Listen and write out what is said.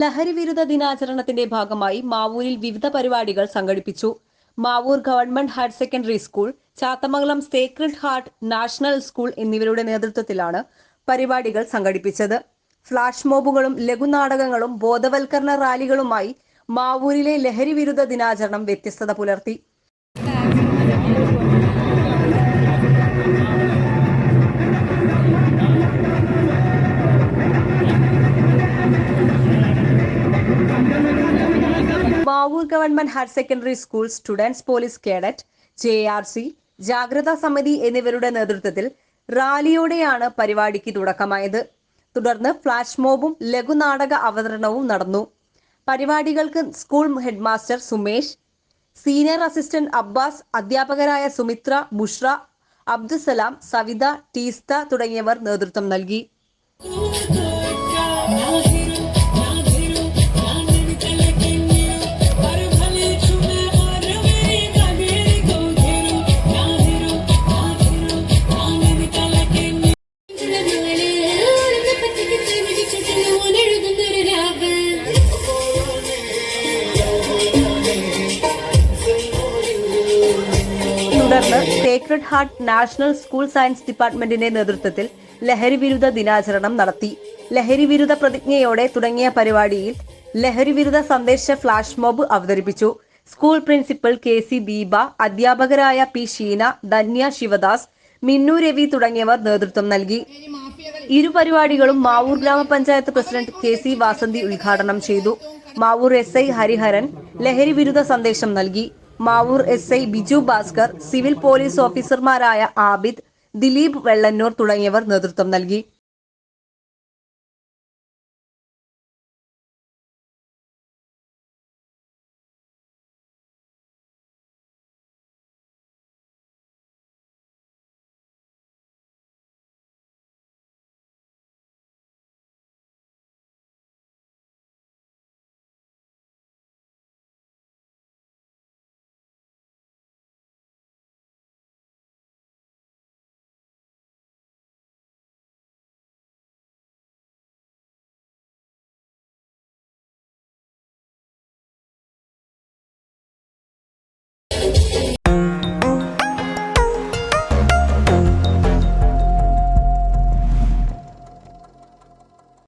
ലഹരി വിരുദ്ധ ദിനാചരണത്തിന്റെ ഭാഗമായി മാവൂരിൽ വിവിധ പരിപാടികൾ സംഘടിപ്പിച്ചു. Mavoor government higher secondary school, Chathamangalam Sacred Heart National school എന്നിവരുടെ നേതൃത്വത്തിലാണ് പരിപാടികൾ സംഘടിപ്പിച്ചത്. ഫ്ലാഷ് മോബുകളും ലഘുനാടകങ്ങളും ബോധവൽക്കരണ റാലികളുമായി മാവൂരിലെ ലഹരി വിരുദ്ധ ദിനാചരണം വ്യത്യസ്തത പുലർത്തി. Mavoor government higher secondary school students police cadet, JRC, ജാഗ്രതാ സമിതി എന്നിവരുടെ നേതൃത്വത്തിൽ റാലിയോടെയാണ് പരിപാടിക്ക് തുടക്കമായത്. തുടർന്ന് ഫ്ലാഷ് മോബും ലഘുനാടക അവതരണവും നടന്നു. പരിപാടികൾക്ക് school headmaster Sumesh, senior assistant Abbas, അധ്യാപകരായ സുമിത്ര, ബുഷ്ര, അബ്ദുസലാം, സവിത, ടീസ്ത തുടങ്ങിയവർ നേതൃത്വം നൽകി. തുടർന്ന് Sacred Heart National School science ഡിപ്പാർട്ട്മെന്റിന്റെ നേതൃത്വത്തിൽ ലഹരി വിരുദ്ധ ദിനാചരണം നടത്തി. ലഹരി വിരുദ്ധ പ്രതിജ്ഞയോടെ തുടങ്ങിയ പരിപാടിയിൽ ലഹരി വിരുദ്ധ സന്ദേശ ഫ്ലാഷ് മോബ് അവതരിപ്പിച്ചു. സ്കൂൾ പ്രിൻസിപ്പൽ KC ദീപ, അധ്യാപകരായ P ഷീന, ധന്യ, ശിവദാസ്, മിന്നു രവി തുടങ്ങിയവർ നേതൃത്വം നൽകി. ഇരു പരിപാടികളും മാവൂർ ഗ്രാമപഞ്ചായത്ത് പ്രസിഡന്റ് KC വാസന്തി ഉദ്ഘാടനം ചെയ്തു. മാവൂർ SI ഹരിഹരൻ ലഹരി വിരുദ്ധ സന്ദേശം നൽകി. Mavoor SI Biju Bhaskar, civil police ഓഫീസർമാരായ ആബിദ്, ദിലീപ് വെള്ളന്നൂർ തുടങ്ങിയവർ നേതൃത്വം നൽകി.